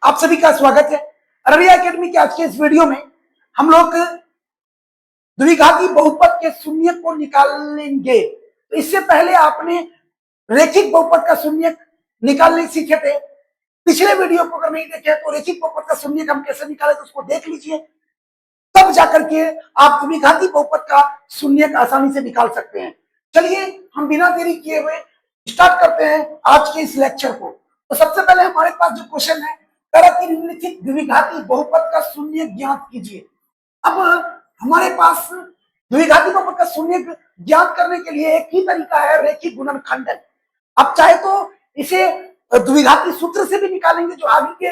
आप सभी का स्वागत है रविया एकेडमी के आज के इस वीडियो में। हम लोग द्विघाती बहुपद के शून्य को निकालेंगे। तो इससे पहले आपने रेखिक बहुपद का शून्य निकालने सीखे थे। पिछले वीडियो को अगर नहीं देखे तो रेखिक बहुपद का शून्य हम कैसे निकाले तो उसको देख लीजिए, तब जाकर के आप द्विघाती बहुपद का शून्य आसानी से निकाल सकते हैं। चलिए हम बिना देरी किए हुए स्टार्ट करते हैं आज के इस लेक्चर को। तो सबसे पहले हमारे पास जो क्वेश्चन है, निम्नलिखित द्विघाती बहुपद का शून्य ज्ञात कीजिए। अब हमारे पास द्विघाती बहुपद का शून्य ज्ञात करने के लिए एक ही तरीका है, रेखिक गुणनखंडन। आप चाहे तो इसे द्विघाती सूत्र से भी निकालेंगे, जो आगे के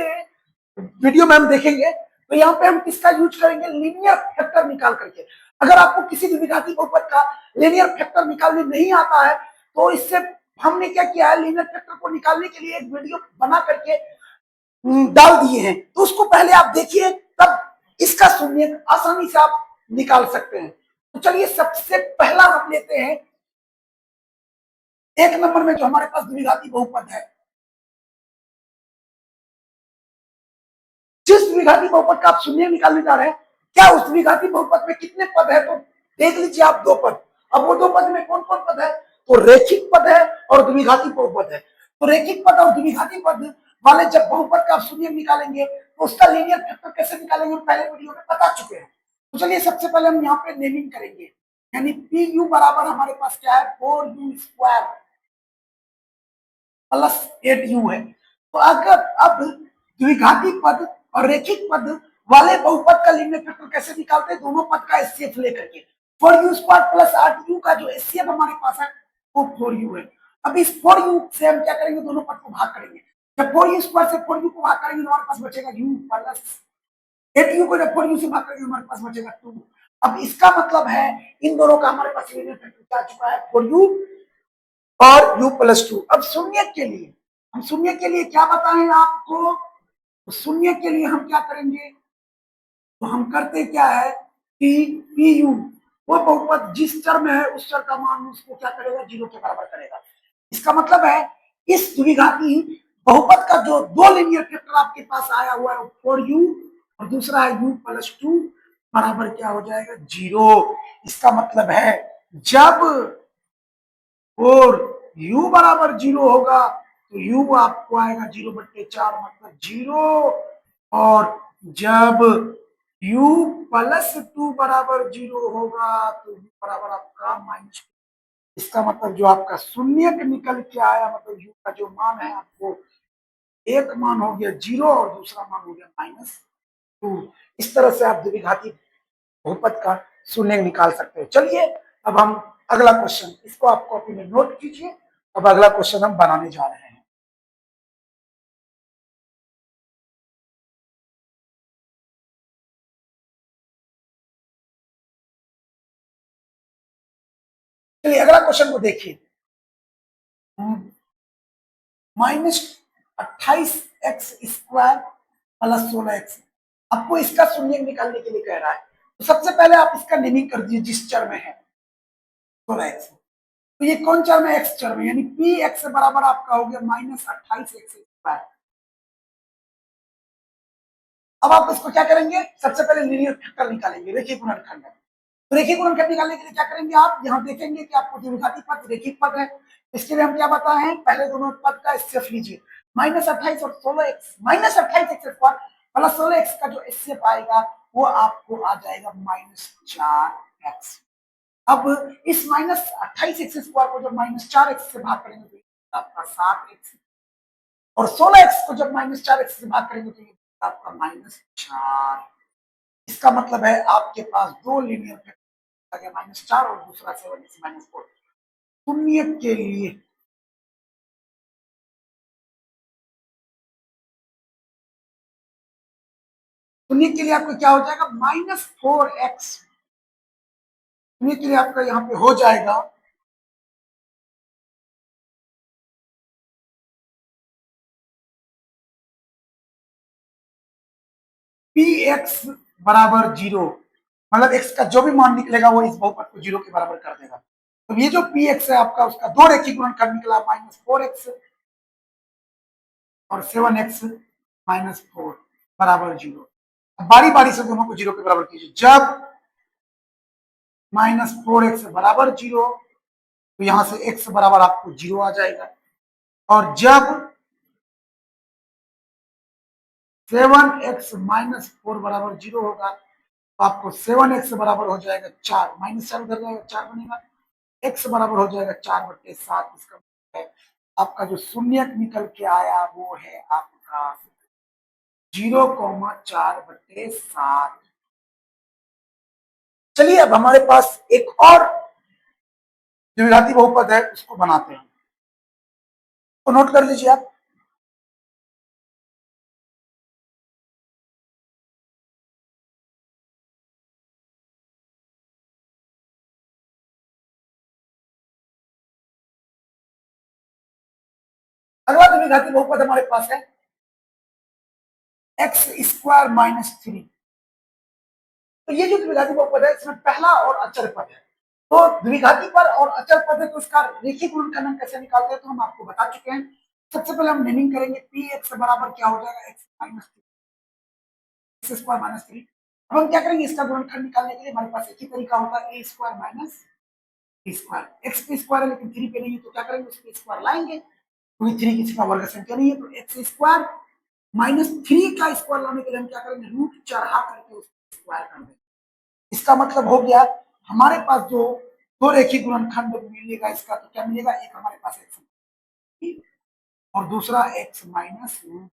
वीडियो में हम देखेंगे। तो यहाँ पे हम किसका यूज करेंगे, लीनियर फैक्टर निकाल करके। अगर आपको किसी द्विघाती बहुपद का लीनियर फैक्टर निकालने नहीं आता है तो इससे हमने क्या किया है, लीनियर फैक्टर को निकालने के लिए एक वीडियो बना करके डाल दिए हैं। तो उसको पहले आप देखिए, तब इसका शून्य आसानी से आप निकाल सकते हैं। तो चलिए सबसे पहला हम लेते हैं एक नंबर में जो हमारे पास द्विघाती बहुपद है। जिस द्विघाती बहुपद का आप शून्य निकालने जा रहे हैं, क्या उस द्विघाती बहुपद में कितने पद है, तो देख लीजिए आप दो पद। अब वो दो पद में कौन कौन पद है, तो रेखिक पद है और द्विघाती बहुपद है। तो रेखिक पद और द्विघाती पद वाले जब बहुपद का आप शून्य निकालेंगे तो उसका लीनियर फैक्टर कैसे निकालेंगे हम पहले वीडियो में बता चुके हैं। तो चलिए सबसे पहले हम यहाँ पे नेमिंग करेंगे, यानी पी यू बराबर हमारे पास क्या है, 4u² प्लस 8u है। तो अगर अब द्विघाती पद और रेखिक पद वाले बहुपद का लीनियर फैक्टर कैसे निकालते हैं, दोनों पद का एचसीएफ लेकर के। 4u² प्लस 8u का जो एचसीएफ हमारे पास है वो 4u है। अब इस 4u से हम क्या करेंगे, दोनों पद को भाग करेंगे। जब 4u² से 4u को भाग करेंगे तो हमारे पास बचेगा u प्लस 8u को जब 4u से भाग करेंगे हमारे पास बचेगा 2। अब इसका मतलब है इन दोनों का हमारे पास लीनियर फैक्टर क्या चुका है, 4u और u प्लस 2। अब शून्य के लिए हम शून्य के लिए क्या बताएं आपको, तो शून्य के लिए हम क्या करेंगे, तो हम करते क्या है कि पी यू वो बहुपद जिस चर में है उस चर का मान उसको क्या करेगा, 0 के बराबर करेगा। इसका मतलब है इस द्विघाती बहुपद का जो दो लीनियर फैक्टर आपके पास आया हुआ है 4u और दूसरा है u प्लस 2 बराबर क्या हो जाएगा, 0। इसका मतलब है जब और u बराबर 0 होगा तो u आपको आएगा 0/4 मतलब 0, और जब u प्लस 2 बराबर 0 होगा तो u बराबर आपका -2। इसका मतलब जो आपका शून्य निकल के आया, मतलब u का जो मान है आपको एक मान हो गया 0 और दूसरा मान हो गया -2। इस तरह से आप द्विघाती बहुपद का शून्य निकाल सकते हैं। चलिए अब हम अगला क्वेश्चन, इसको आप कॉपी में नोट कीजिए। अब अगला क्वेश्चन हम बनाने जा रहे हैं। चलिए अगला क्वेश्चन को देखिए, -28x² प्लस 16x। आपको इसका शून्य निकालने के लिए कह रहा है। तो सबसे पहले आप इसका नेमिंग कर दीजिए जिस चर में है 16x। तो ये कौन चर में, x चर में, यानी पी एक्स बराबर आपका हो गया -28x²। अब आप इसको क्या करेंगे, सबसे पहले लीनियर फैक्टर निकालेंगे, रेखिक गुणनखंड। तो रेखिक गुणनखंड निकालने के लिए क्या करेंगे, आप यहाँ देखेंगे कि आपको द्विघाती पद रेखिक पद है। इसके लिए हम क्या बताए हैं, पहले दोनों पद का एचसीएफ लीजिए। -28 और 16x, -28x² प्लस 16x का जो एचसीएफ आएगा वो आपको आ जाएगा -4x। अब इस -28x² को जब -4x से भाग करेंगे तो आपका 7x, और 16x को जब -4x से भाग करेंगे तो आपका -4। इसका मतलब है आपके पास दो लीनियर फैक्टर, -4 और दूसरा 7x -4। शून्य के लिए आपको क्या हो जाएगा, -4x। शून्य के लिए आपका यहाँ पे हो जाएगा px बराबर 0, मतलब x का जो भी मान निकलेगा वो इस बहुपद को 0 के बराबर कर देगा। तो ये जो px है आपका, उसका दो रेखिक गुणनखंड निकला, -4x और 7x -4 बराबर 0। बारी बारी से दोनों को 0 के बराबर कीजिए। जब -4x बराबर 0, तो यहां से x बराबर आपको 0 आ जाएगा। और जब 7x -4 बराबर 0 होगा, तो आपको 7x बराबर हो जाएगा 4, -4 उधर जाएगा 4 बनेगा, x बराबर हो जाएगा 4/7। इसका मतलब है आपका जो शून्यक निकल के आया वो है आपका 0,4/7। चलिए अब हमारे पास एक और द्विघाती बहुपद है, उसको बनाते हैं। तो नोट कर लीजिए आप। अगला द्विघाती बहुपद हमारे पास है x² - 3। तो ये जो द्विघाती बहुपद है, इसमें पहला और अचर पद है। तो द्विघाती पर और अचर पद है, तो इसका रेखीय गुणनखंड कैसे निकालते हैं तो हम आपको बता चुके हैं। सबसे पहले हम नेमिंग करेंगे, पी एक्स बराबर क्या हो जाएगा, x² - 3। अब हम क्या करेंगे, इसका गुणनखंड निकालने के लिए हमारे पास एक ही तरीका होता है, a² - b²। x पे स्क्वायर है लेकिन 3 पे नहीं है, तो क्या करेंगे, उसके स्क्वायर लाएंगे, क्योंकि 3 किसी का वर्ग संख्या नहीं है। तो x² - 3 का स्क्वायर लाने के लिए हम क्या करेंगे, रूट चढ़ा करके उसको स्क्वायर कर देंगे। इसका मतलब हो गया हमारे पास जो दो रेखीय गुणनखंड मिलेगा इसका, तो क्या मिलेगा, एक हमारे पास x और दूसरा x माइनस रूट।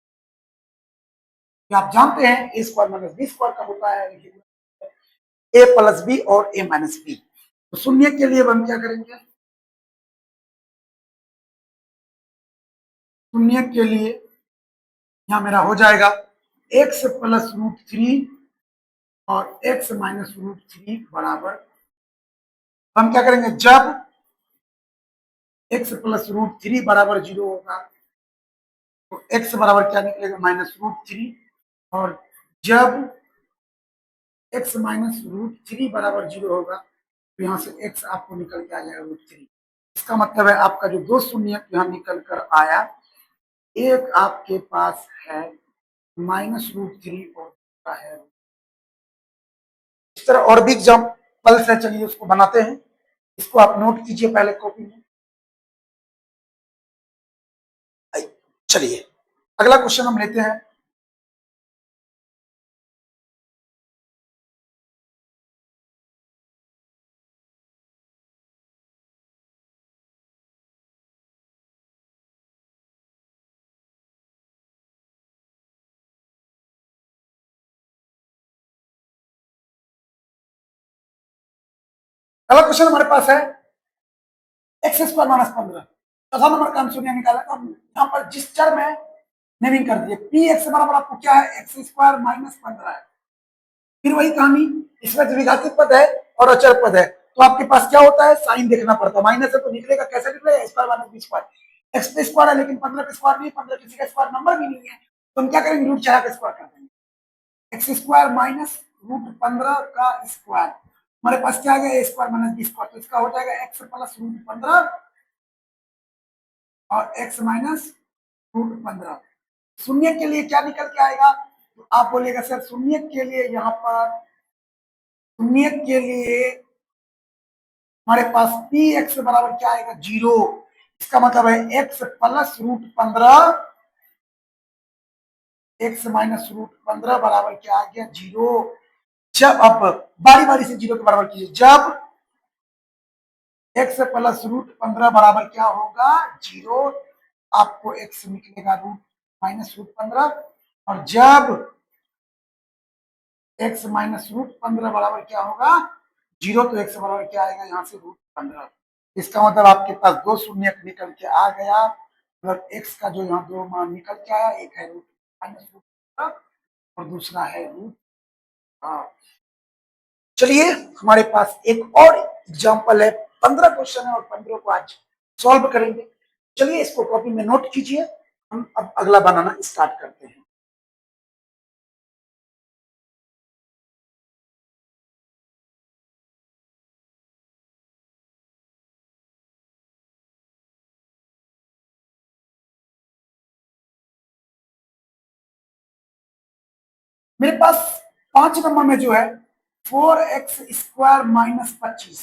आप जानते हैं a² - b² का होता है a प्लस बी और a माइनस बी। तो शून्य के लिए हम क्या करेंगे, शून्य के लिए यहां मेरा हो जाएगा x प्लस रूट 3 और x माइनस रूट 3 बराबर, हम क्या करेंगे, जब x प्लस रूट 3 बराबर 0 होगा, तो x बराबर क्या निकलेगा, -√3। और जब x -√3 बराबर 0 होगा, तो यहाँ से x आपको निकल के आ जाएगा √3। इसका मतलब है आपका जो दो शून्य यहाँ निकल कर आया, एक आपके पास है -√3 और दूसरा है। इस तरह और भी एग्जाम्पल्स है, चलिए उसको बनाते हैं। इसको आप नोट कीजिए पहले कॉपी में। चलिए अगला क्वेश्चन हम लेते हैं। अगला क्वेश्चन हमारे पास है x² - 15। चौथा नंबर का हम शून्य निकाला, तो हम यहाँ पर जिस चर में नेमिंग कर दिए, पी एक्स बराबर आपको क्या है, x² - 15 है। फिर वही कहानी, इसमें द्विघाती पद है और अचर पद है, तो आपके पास क्या होता है, साइन देखना पड़ता है। माइनस है तो निकलेगा, कैसे निकलेगा, स्क्वायर - b²। एक्स पे स्क्वायर है लेकिन 15 पे स्क्वायर नहीं, 15 किसी का स्क्वायर नंबर भी नहीं है, तो हम क्या करेंगे, रूट चढ़ा के स्क्वायर कर देंगे। x² - √15 का स्क्वायर, हमारे पास क्या आ गया, a² - b², तो इसका हो जाएगा x प्लस √15 और x माइनस √15। शून्य के लिए क्या निकल के आएगा, तो आप बोलेगा सर शून्य के लिए यहाँ पर, शून्य के लिए हमारे पास पी एक्स बराबर क्या आएगा, 0। इसका मतलब है x प्लस √15, x माइनस √15 बराबर क्या आ गया, 0। जब अब बारी बारी से 0 के बराबर कीजिए, जब x प्लस √15 बराबर क्या होगा, 0, आपको x निकलेगा -√15। और जब x माइनस √15 बराबर क्या होगा, 0, तो x बराबर क्या आएगा, यहाँ से √15। इसका मतलब आपके पास दो शून्य निकल के आ गया, मतलब x का जो यहाँ दो मान निकल के आया, एक है -√15 और दूसरा है √। चलिए हमारे पास एक और एग्जाम्पल है, 15 क्वेश्चन है और 15 को आज सॉल्व करेंगे। चलिए इसको कॉपी में नोट कीजिए, हम अब अगला बनाना स्टार्ट करते हैं। मेरे पास 5 नंबर में जो है 4x² माइनस 25।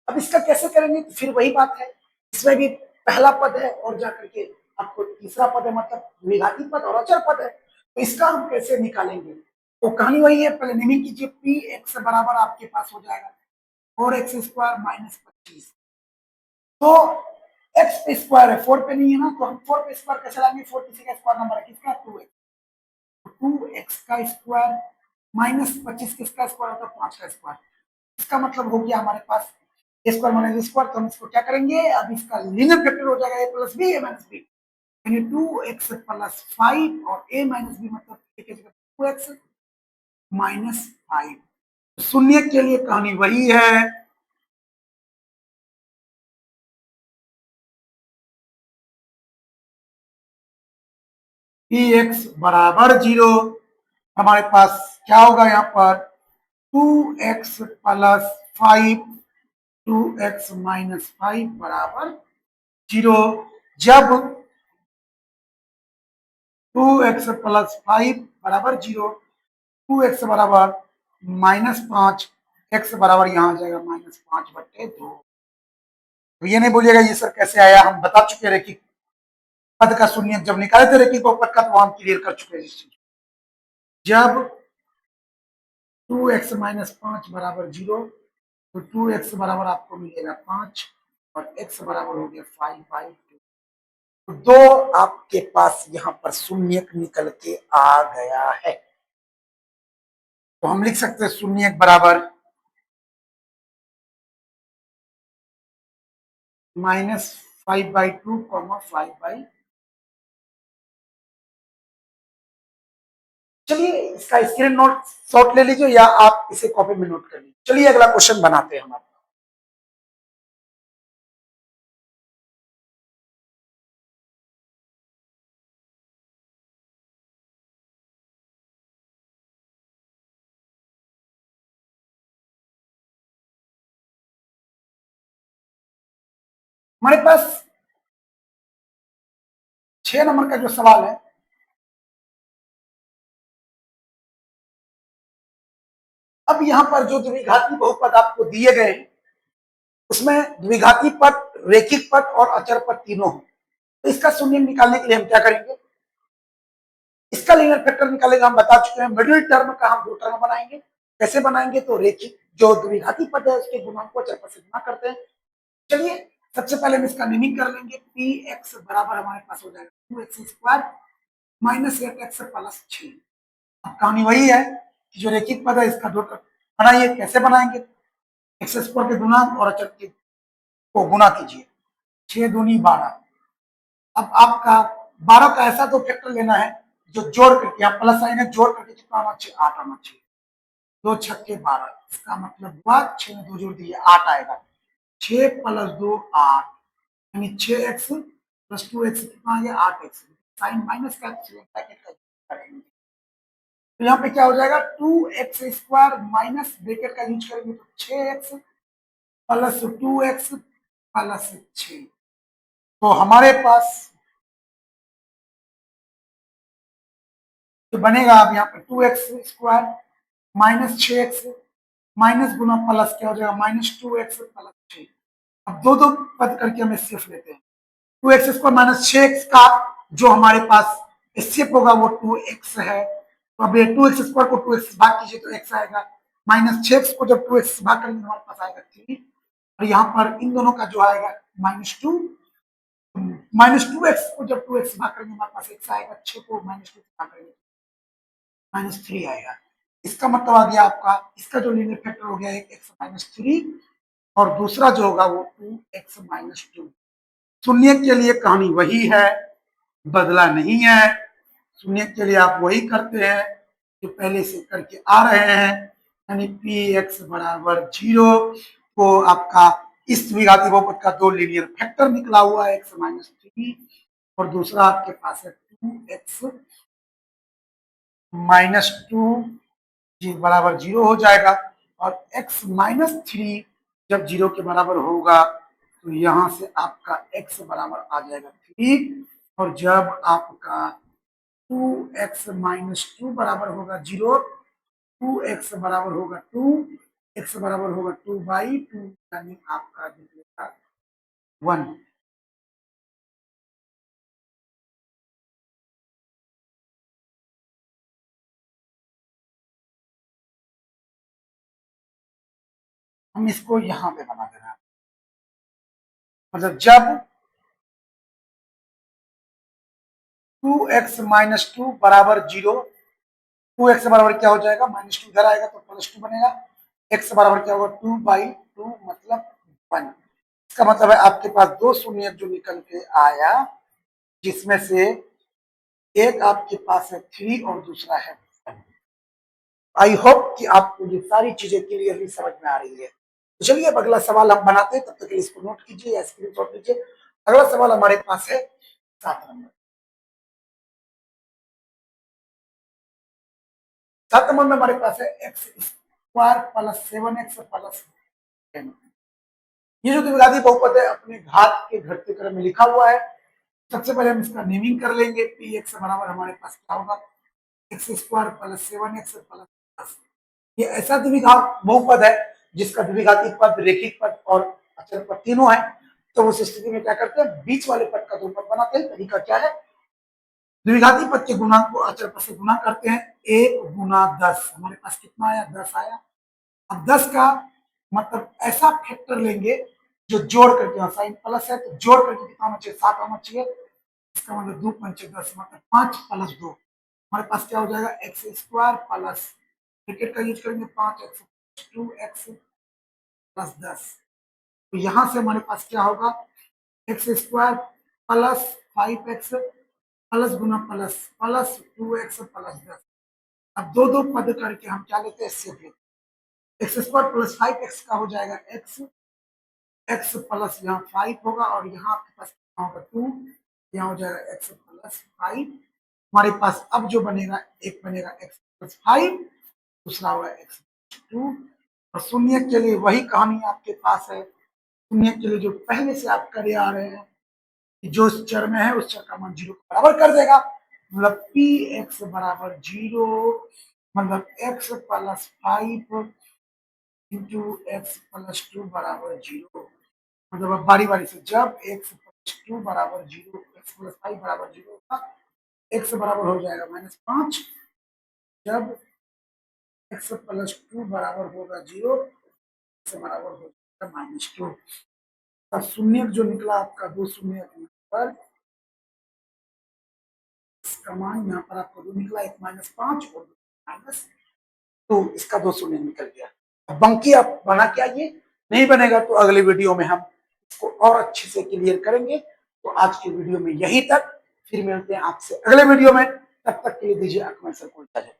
अब इसका कैसे करेंगे, तो फिर वही बात है, इसमें भी पहला पद है और जाकर के आपको तीसरा पद है, मतलब द्विघाती पद और अचर पद है, तो इसका हम कैसे निकालेंगे। तो कहानी वही है, पहले नियमित कीजिए, पी एक्स बराबर आपके पास हो जाएगा 4x² माइनस 25। तो एक्स पे स्क्वायर है, 4 पे नहीं है ना, तो हम 4 पे स्क्वायर कैसे लाएंगे, 4 किसी का स्क्वायर नंबर है, किसका, 2x का स्क्वायर माइनस 25 किसका स्क्वायर होता है, 5 का स्क्वायर। इसका मतलब हो गया हमारे पास ए स्क्वायर माइनस स्क्वायर, तो हम इसको क्या करेंगे, अब इसका लीनियर फैक्टर हो जाएगा ए प्लस बी ए माइनस बी, यानी 2x प्लस 5 और ए माइनस बी मतलब 2x माइनस 5। शून्य के लिए कहानी वही है, पी एक्स बराबर 0, हमारे पास क्या होगा यहाँ पर 2x प्लस 5 2x माइनस 5 बराबर 0। जब 2x प्लस 5 बराबर 0, 2x बराबर -5, x बराबर यहाँ आ जाएगा -5/2। तो ये नहीं बोलिएगा ये सर कैसे आया, हम बता चुके हैं कि पद का शून्य जब निकाले थे रेखिक बहुपद का, तो हम क्लियर कर चुके हैं इस चीज। जब 2x माइनस 5 बराबर 0, तो 2x बराबर आपको मिलेगा 5 और x बराबर हो गया 5/2। तो 2 आपके पास यहाँ पर शून्य निकल के आ गया है, तो हम लिख सकते हैं शून्य बराबर -5/2, 5/। चलिए इसका स्क्रीन नोट शॉट ले लीजिए या आप इसे कॉपी में नोट कर लीजिए। चलिए अगला क्वेश्चन बनाते हैं हमारे पास 6 नंबर का जो सवाल है, अब यहां पर जो द्विघाती बहुपद आपको दिए गए उसमें द्विघाती पद, रेखिक पद और अचर पद तीनों हो, तो इसका शून्य निकालने के लिए हम क्या करेंगे, इसका लीनियर फैक्टर निकालेगा, हम बता चुके हैं। मिडिल टर्म का हम 2 टर्म बनाएंगे, कैसे बनाएंगे, तो रेखिक जो द्विघाती पद है उसके गुणांक को अचर पद से गुणा करते हैं। चलिए सबसे पहले हम इसका नियमित कर लेंगे, पी एक्स बराबर हमारे पास हो जाएगा 2x² माइनस 8x प्लस 6। अब कहानी वही है कि जो रेखिक पद है इसका 2 टर्म बनाइए, कैसे बनाएंगे, x² के गुणांक और अचर के को गुणा कीजिए, 6 दूनी 12। अब आपका 12 का ऐसा तो फैक्टर लेना है जो जोड़ करके, यहाँ प्लस साइन है, जोड़ करके कितना आना चाहिए, 8 आना चाहिए, 2 छक्के 12, इसका मतलब हुआ 6 में 2 जोड़ दिए 8 आएगा, 6 प्लस 2 8, यानी 6x प्लस 2x कितना आ गया 8x, साइन माइनस का ब्रैकेट का करेंगे, तो यहाँ पे क्या हो जाएगा 2x² माइनस ब्रैकेट का यूज करेंगे तो 6x प्लस 2x प्लस 6, तो हमारे पास तो बनेगा अब यहाँ पे 2x² माइनस 6x माइनस गुना प्लस क्या हो जाएगा -2x प्लस 6। अब दो दो पद करके हम एचसीएफ लेते हैं, 2x² माइनस 6x का जो हमारे पास एचसीएफ होगा वो 2x है, तो अब ये 2x² को 2x भाग कीजिए तो x आएगा, माइनस 6x को जब 2x भाग करेंगे हमारे पास आएगा 3, और यहाँ पर इन दोनों का जो आएगा -2, -2x को जब 2x भाग करेंगे हमारे पास x आएगा, 6 को -2 भाग करेंगे -3 आएगा। इसका मतलब आ गया आपका, इसका जो लीनियर फैक्टर हो गया एक x-3 और दूसरा जो होगा वो 2x-2। शून्य के लिए कहानी वही है, बदला नहीं है, शून्य के लिए आप वही करते हैं जो पहले से करके आ रहे हैं, यानी पी एक्स बराबर 0 को आपका इस द्विघाती बहुपद का 2 लीनियर फैक्टर निकला हुआ है x-3 और दूसरा आपके पास है 2x-2 बराबर 0 हो जाएगा, और x-3 जब 0 के बराबर होगा तो यहां से आपका x बराबर आ जाएगा 3, और जब आपका 2x माइनस 2 बराबर होगा 0, 2x बराबर होगा 2, x बराबर होगा 2/2, यानी आपका निकलेगा 1। हम इसको यहां पे बना दे रहे हैं, मतलब जब 2x माइनस 2 बराबर 0, 2x बराबर क्या हो जाएगा, -2 इधर आएगा तो +2 बनेगा, x बराबर क्या होगा 2/2 मतलब 1। इसका मतलब है आपके पास दो शून्य जो निकल के आया, जिसमें से एक आपके पास है 3 और दूसरा है 1। आई होप कि आपको ये सारी चीजें क्लियरली समझ में आ रही है। तो चलिए अब अगला सवाल हम बनाते हैं, तब तक इसको नोट कीजिए या स्क्रीनशॉट लीजिए। अगला सवाल हमारे पास है 7 नंबर। 7 नंबर में हमारे पास है x² प्लस 7x प्लस 10। ये जो द्विघाती बहुपद है अपने घात के घटते क्रम में लिखा हुआ है। सबसे पहले हम इसका नेमिंग कर लेंगे। पी एक्स बराबर हमारे पास क्या होगा, x² प्लस 7x प्लस। ये ऐसा द्विघात बहुपद है जिसका द्विघाती पद, रेखिक पद और अचर पद तीनों है। तो उस स्थिति में क्या करते हैं, बीच वाले पद का ध्रुवपद बनाते हैं। तरीका क्या है, द्विघाती पद के गुणांक को अचर पद से गुणा करते हैं। 1 गुना 10, हमारे पास कितना आया, 10 आया। अब 10 का मतलब ऐसा फैक्टर लेंगे जो जोड़ करके, साइन प्लस है तो जोड़ करके कितना होना चाहिए, 7 आना चाहिए। इसका मतलब 2 पंचे 10 मतलब 5 प्लस 2, हमारे पास क्या हो जाएगा, x² प्लस ब्रैकेट का यूज करेंगे 5x 2x प्लस 10। तो यहां से हमारे पास क्या होगा, x² प्लस 5x प्लस गुना प्लस प्लस 2x प्लस 10। अब दो दो पद करके हम क्या लेते हैं, सेव लेते हैं। x² प्लस 5x का हो जाएगा x प्लस यहाँ 5 होगा और यहाँ आपके पास कितना होगा 2, यहाँ हो जाएगा x प्लस 5। हमारे पास अब जो बनेगा, एक बनेगा x प्लस 5, दूसरा होगा x 2। और शून्य के लिए वही कहानी आपके पास है। शून्य के लिए जो पहले से आप करे आ रहे हैं, जो चर में है उस चर का मान 0 के बराबर कर देगा। मतलब पी एक्स बराबर 0, मतलब x plus 5 into x plus 2 बराबर 0। मतलब अब बारी बारी से, जब x प्लस 2 बराबर 0, x प्लस 5 बराबर 0 होगा, x बराबर हो जाएगा -5। जब x प्लस 2 बराबर होगा 0, x बराबर हो जाएगा -2। अब शून्य जो निकला आपका, दो शून्य पर इसका मान यहाँ पर आपको 2 निकला, एक -5 और माइनस, तो इसका 2 शून्य निकल गया। अब बंकी आप बना के आइए, नहीं बनेगा तो अगले वीडियो में हम इसको और अच्छे से क्लियर करेंगे। तो आज की वीडियो में यही तक, फिर मिलते हैं आपसे अगले वीडियो में। तब तक के लिए दीजिए आंख में सर को इजाजत।